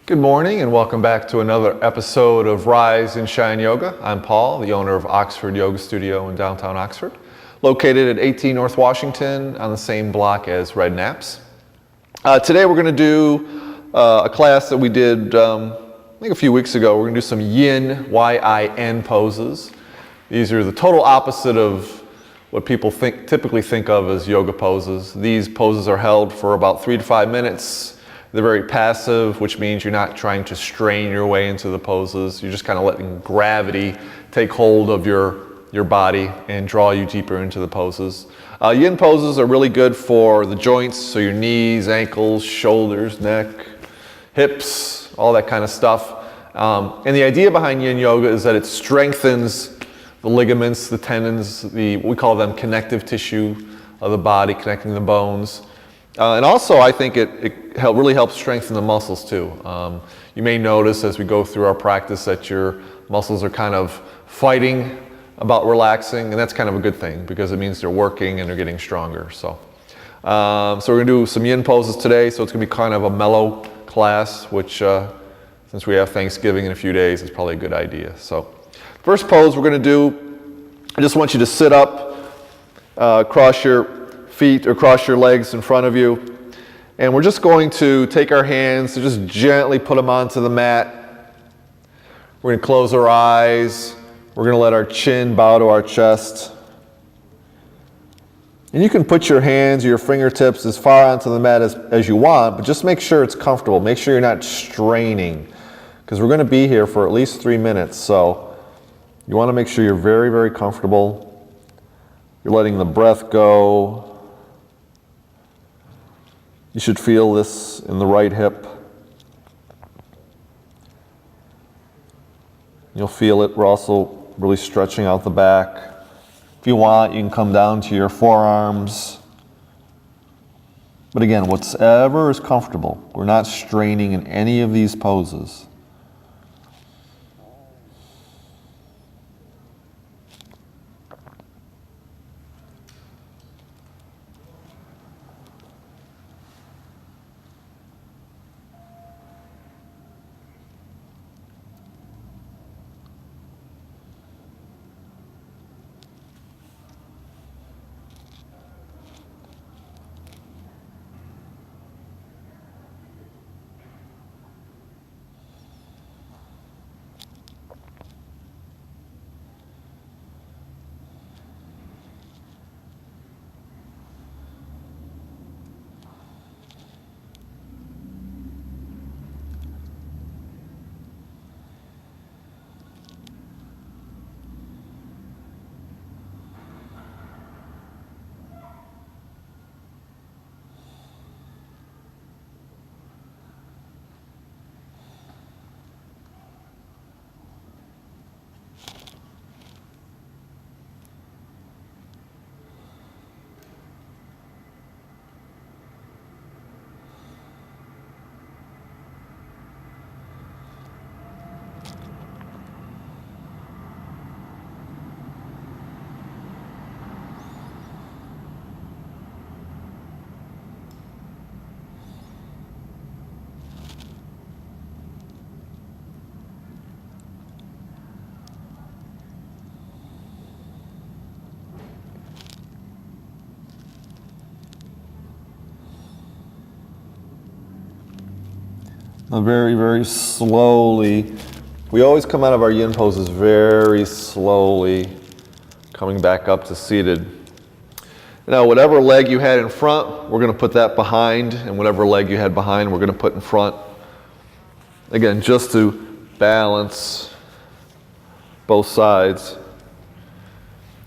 Good morning and welcome back to another episode of Rise and Shine Yoga. I'm Paul, the owner of Oxford Yoga Studio in downtown Oxford, located at 18 North Washington on the same block as Red Naps. Today we're going to do a class that we did I think a few weeks ago. We're going to do some yin, Y-I-N poses. These are the total opposite of what people typically think of as yoga poses. These poses are held for about 3 to 5 minutes. They're very passive, which means you're not trying to strain your way into the poses. You're just kind of letting gravity take hold of your body and draw you deeper into the poses. Yin poses are really good for the joints, so your knees, ankles, shoulders, neck, hips, all that kind of stuff. And the idea behind yin yoga is that it strengthens the ligaments, the tendons, we call them connective tissue of the body, connecting the bones. And also, I think it really helps strengthen the muscles too. You may notice as we go through our practice that your muscles are kind of fighting about relaxing, and that's kind of a good thing because it means they're working and they're getting stronger. So we're going to do some yin poses today, so it's going to be kind of a mellow class, which since we have Thanksgiving in a few days, is probably a good idea. So first pose we're going to do, I just want you to sit up, cross your feet or cross your legs in front of you, and we're just going to take our hands and just gently put them onto the mat. We're going to close our eyes. We're going to let our chin bow to our chest. And you can put your hands or your fingertips as far onto the mat as you want, but just make sure it's comfortable. Make sure you're not straining, because we're going to be here for at least 3 minutes, so you want to make sure you're very, very comfortable. You're letting the breath go. You should feel this in the right hip. You'll feel it. We're also really stretching out the back. If you want, you can come down to your forearms. But again, whatever is comfortable. We're not straining in any of these poses. Now very, very slowly, we always come out of our yin poses very slowly, coming back up to seated. Now whatever leg you had in front, we're going to put that behind, and whatever leg you had behind, we're going to put in front. Again, just to balance both sides.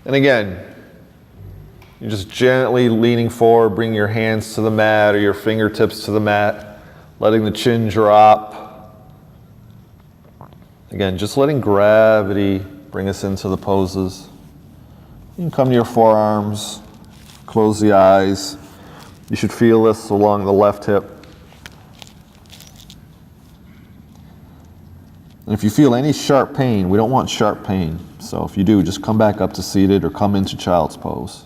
And again, you're just gently leaning forward, bring your hands to the mat or your fingertips to the mat. Letting the chin drop. Again, just letting gravity bring us into the poses. You can come to your forearms, close the eyes. You should feel this along the left hip. And if you feel any sharp pain, we don't want sharp pain. So if you do, just come back up to seated or come into child's pose.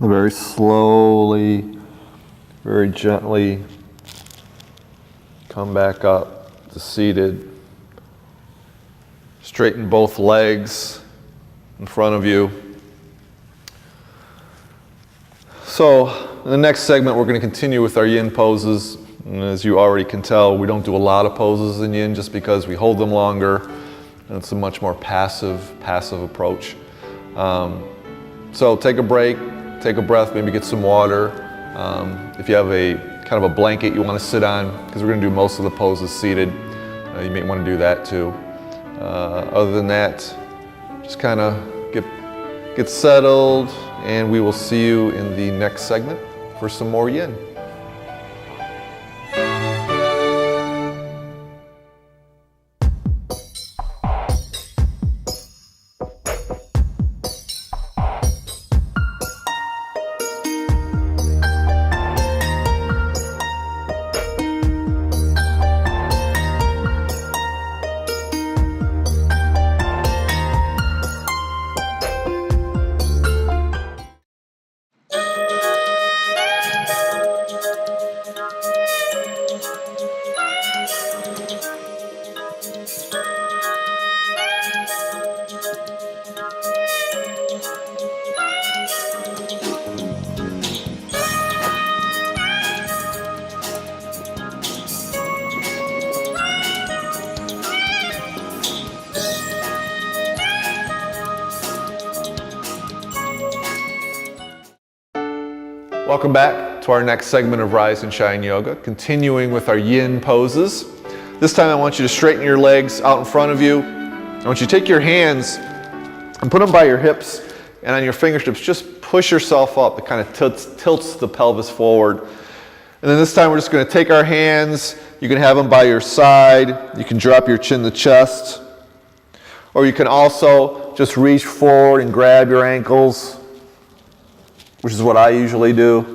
Very slowly, very gently come back up to seated. Straighten both legs in front of you. So in the next segment, we're going to continue with our yin poses. And as you already can tell, we don't do a lot of poses in yin just because we hold them longer. And it's a much more passive approach. So take a break, take a breath, maybe get some water. If you have a kind of a blanket you want to sit on, because we're going to do most of the poses seated, you may want to do that too. Other than that, just kind of get settled, and we will see you in the next segment for some more yin. Welcome back to our next segment of Rise and Shine Yoga, continuing with our yin poses. This time I want you to straighten your legs out in front of you. I want you to take your hands and put them by your hips, and on your fingertips just push yourself up. It kind of tilts the pelvis forward. And then this time we're just going to take our hands. You can have them by your side. You can drop your chin to chest. Or you can also just reach forward and grab your ankles, which is what I usually do.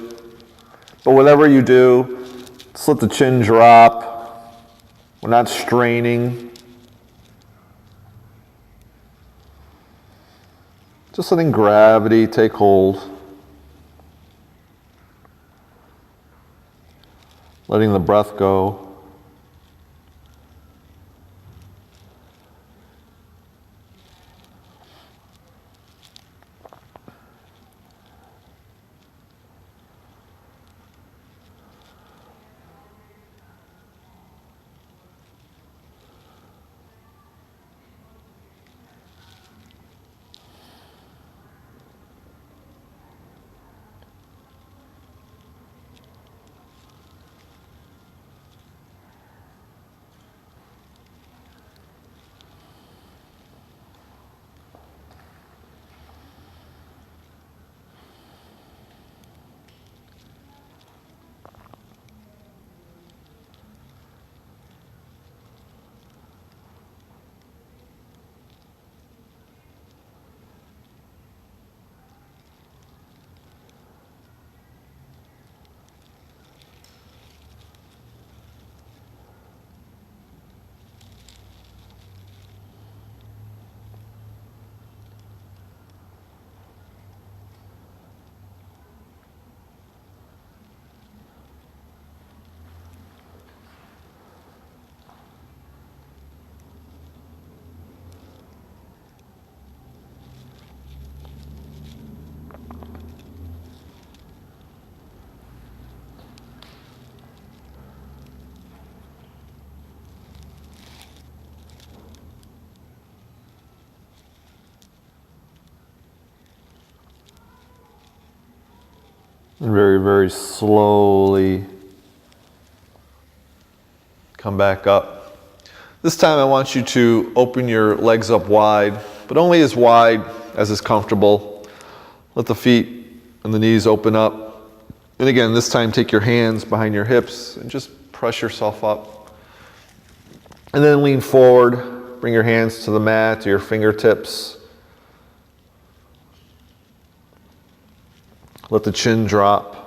But whatever you do, just let the chin drop. We're not straining. Just letting gravity take hold. Letting the breath go. And very, very slowly come back up. This time I want you to open your legs up wide, but only as wide as is comfortable. Let the feet and the knees open up. And again, this time take your hands behind your hips and just press yourself up. And then lean forward, bring your hands to the mat, to your fingertips. Let the chin drop.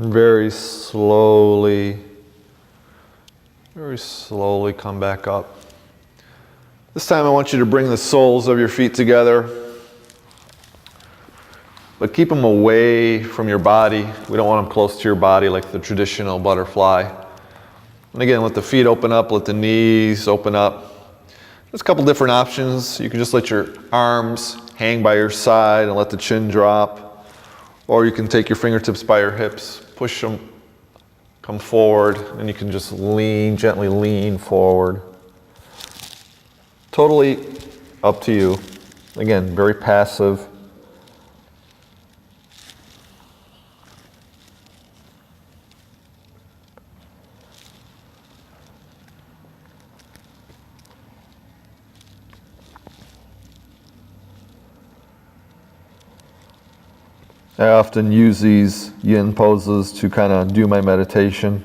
And very slowly come back up. This time I want you to bring the soles of your feet together, but keep them away from your body. We don't want them close to your body like the traditional butterfly. And again, let the feet open up, let the knees open up. There's a couple different options. You can just let your arms hang by your side and let the chin drop. Or you can take your fingertips by your hips, push them, come forward, and you can just gently lean forward. Totally up to you. Again, very passive. I often use these yin poses to kind of do my meditation.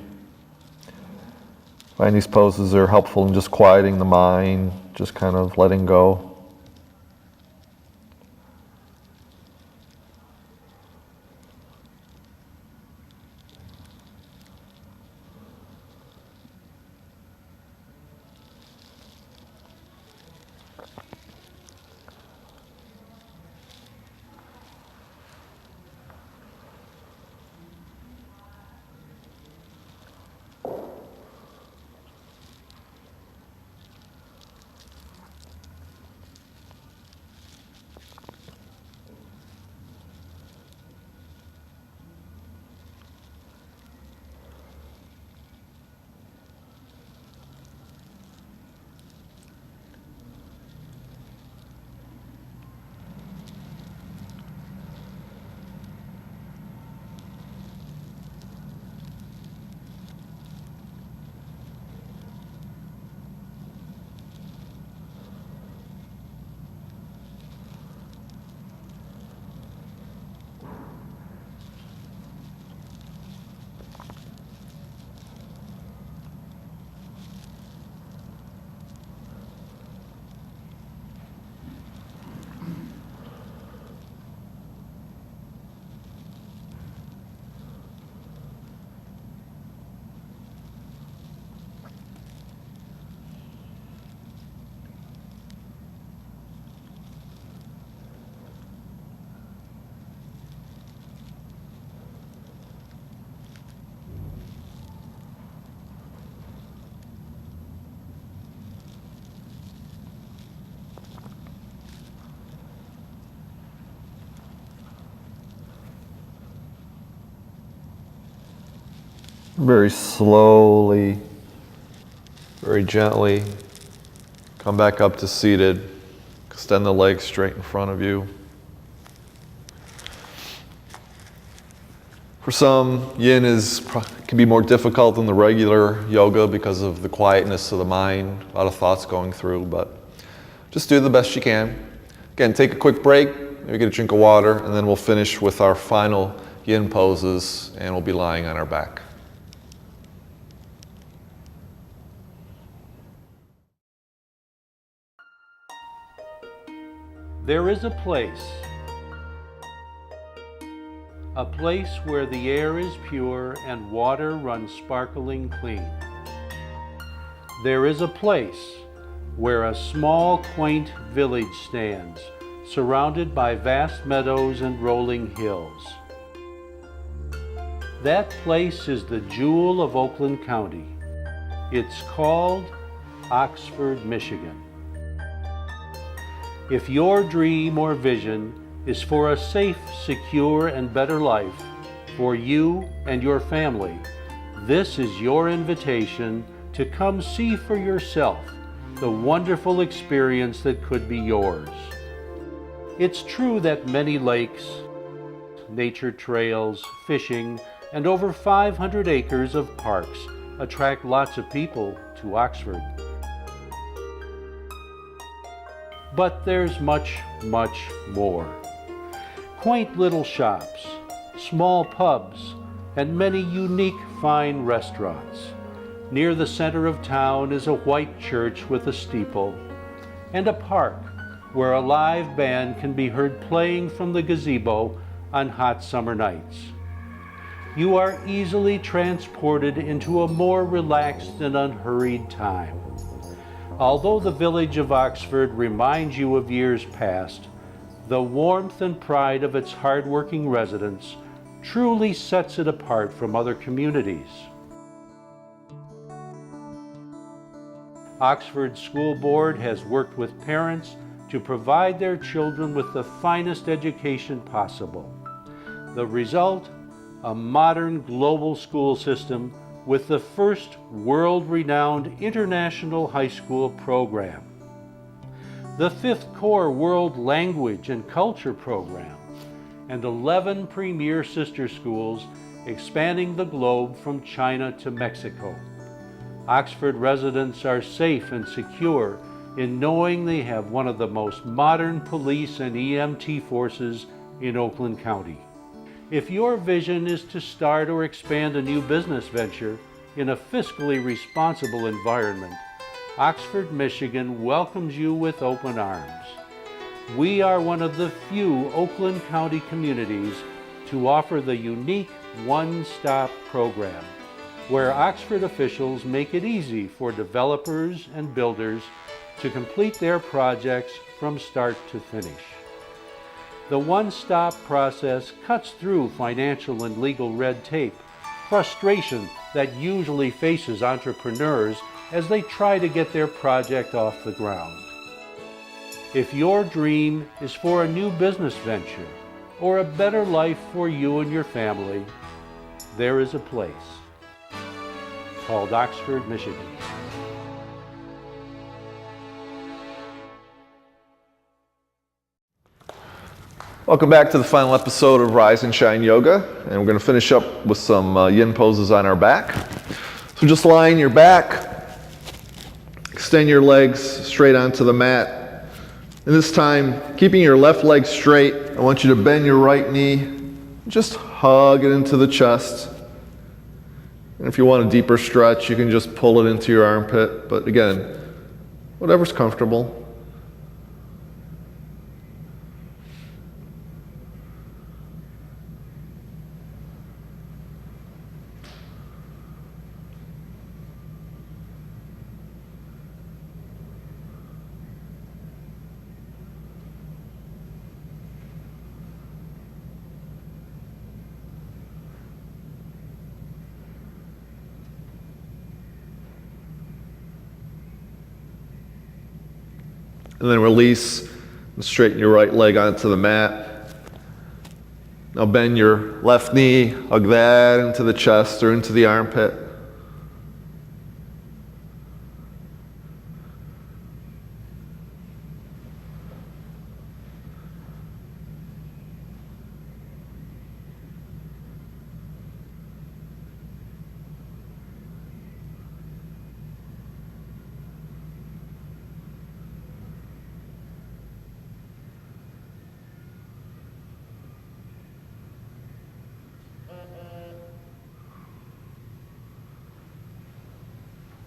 I find these poses are helpful in just quieting the mind, just kind of letting go. Very slowly, very gently, come back up to seated. Extend the legs straight in front of you. For some, yin can be more difficult than the regular yoga because of the quietness of the mind, a lot of thoughts going through, but just do the best you can. Again, take a quick break, maybe get a drink of water, and then we'll finish with our final yin poses, and we'll be lying on our back. There is a place where the air is pure and water runs sparkling clean. There is a place where a small, quaint village stands, surrounded by vast meadows and rolling hills. That place is the jewel of Oakland County. It's called Oxford, Michigan. If your dream or vision is for a safe, secure, and better life for you and your family, this is your invitation to come see for yourself the wonderful experience that could be yours. It's true that many lakes, nature trails, fishing, and over 500 acres of parks attract lots of people to Oxford. But there's much, much more. Quaint little shops, small pubs, and many unique fine restaurants. Near the center of town is a white church with a steeple, and a park where a live band can be heard playing from the gazebo on hot summer nights. you are easily transported into a more relaxed and unhurried time. Although the village of Oxford reminds you of years past, the warmth and pride of its hard-working residents truly sets it apart from other communities. Oxford School Board has worked with parents to provide their children with the finest education possible. The result? A modern global school system with the first world-renowned international high school program, the 5th Core World Language and Culture program, and 11 premier sister schools expanding the globe from China to Mexico. Oxford residents are safe and secure in knowing they have one of the most modern police and EMT forces in Oakland County. If your vision is to start or expand a new business venture in a fiscally responsible environment, Oxford, Michigan welcomes you with open arms. We are one of the few Oakland County communities to offer the unique one-stop program, where Oxford officials make it easy for developers and builders to complete their projects from start to finish. The one-stop process cuts through financial and legal red tape, frustration that usually faces entrepreneurs as they try to get their project off the ground. If your dream is for a new business venture or a better life for you and your family, there is a place called Oxford, Michigan. Welcome back to the final episode of Rise and Shine Yoga, and we're going to finish up with some yin poses on our back. So just lie on your back, extend your legs straight onto the mat, and this time, keeping your left leg straight, I want you to bend your right knee, just hug it into the chest. And if you want a deeper stretch, you can just pull it into your armpit, but again, whatever's comfortable. And then release and straighten your right leg onto the mat. Now bend your left knee, hug that into the chest or into the armpit.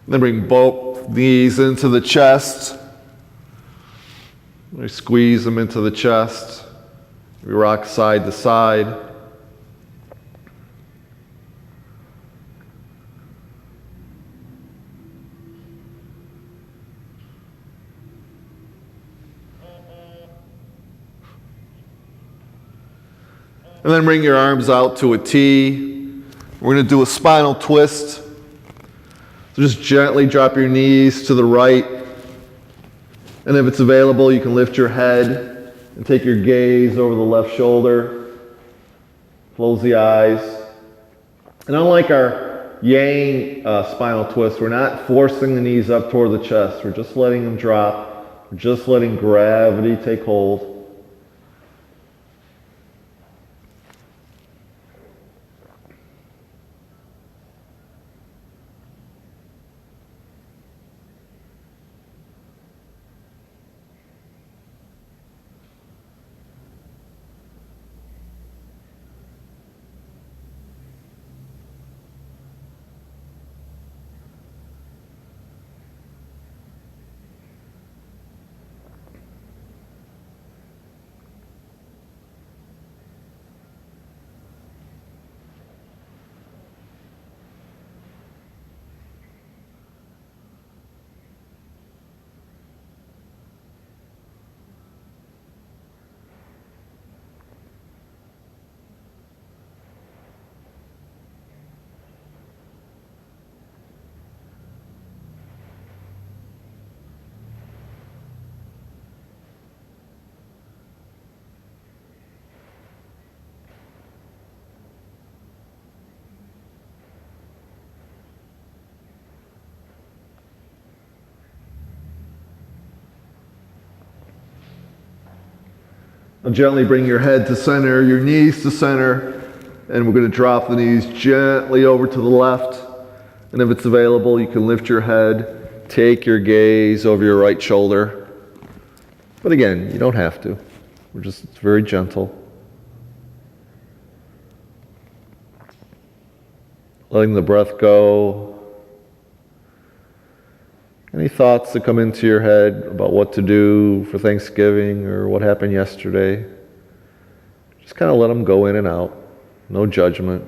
Then bring both knees into the chest. We squeeze them into the chest. We rock side to side. And then bring your arms out to a T. We're going to do a spinal twist. So just gently drop your knees to the right. And if it's available, you can lift your head and take your gaze over the left shoulder. Close the eyes. And unlike our Yang spinal twist, we're not forcing the knees up toward the chest. We're just letting them drop. We're just letting gravity take hold. Gently bring your head to center, your knees to center, and we're going to drop the knees gently over to the left. And if it's available, you can lift your head, take your gaze over your right shoulder. But again, you don't have to. It's very gentle. Letting the breath go. Any thoughts that come into your head about what to do for Thanksgiving or what happened yesterday, just kind of let them go in and out. No judgment.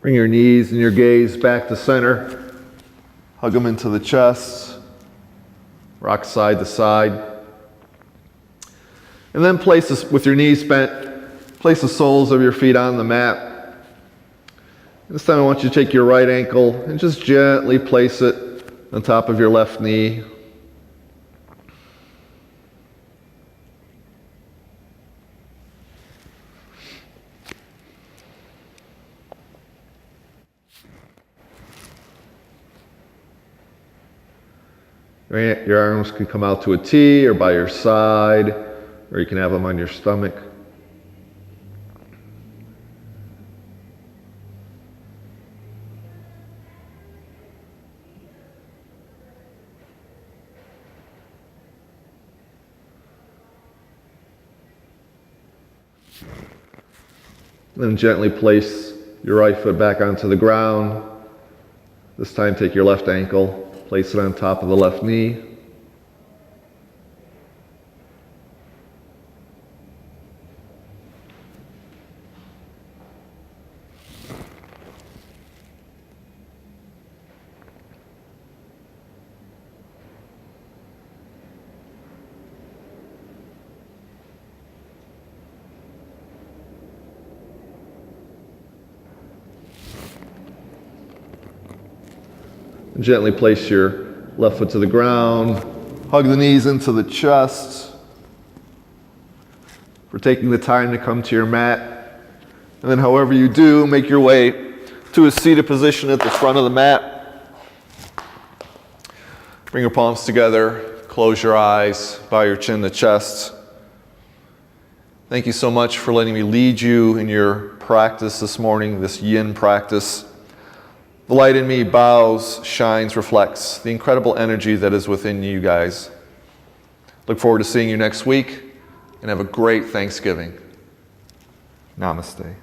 Bring your knees and your gaze back to center. Hug them into the chest. Rock side to side. And then with your knees bent, place the soles of your feet on the mat. This time I want you to take your right ankle and just gently place it on top of your left knee. Your arms can come out to a T or by your side, or you can have them on your stomach. Then gently place your right foot back onto the ground. This time take your left ankle. Place it on top of the left knee. And gently place your left foot to the ground. Hug the knees into the chest. For taking the time to come to your mat. And then however you do, make your way to a seated position at the front of the mat. Bring your palms together. Close your eyes. Bow your chin to chest. Thank you so much for letting me lead you in your practice this morning, this yin practice. The light in me bows, shines, reflects the incredible energy that is within you guys. Look forward to seeing you next week, and have a great Thanksgiving. Namaste.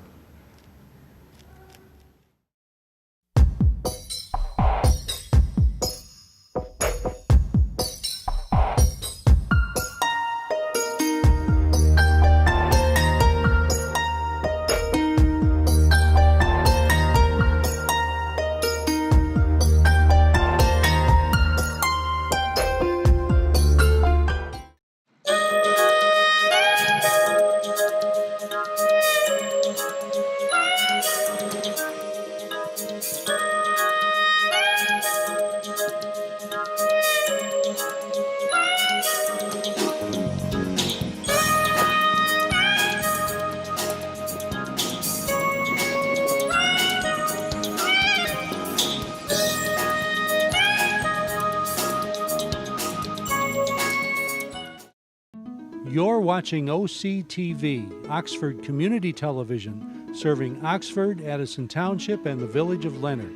You're watching OCTV, Oxford Community Television, serving Oxford, Addison Township, and the village of Leonard.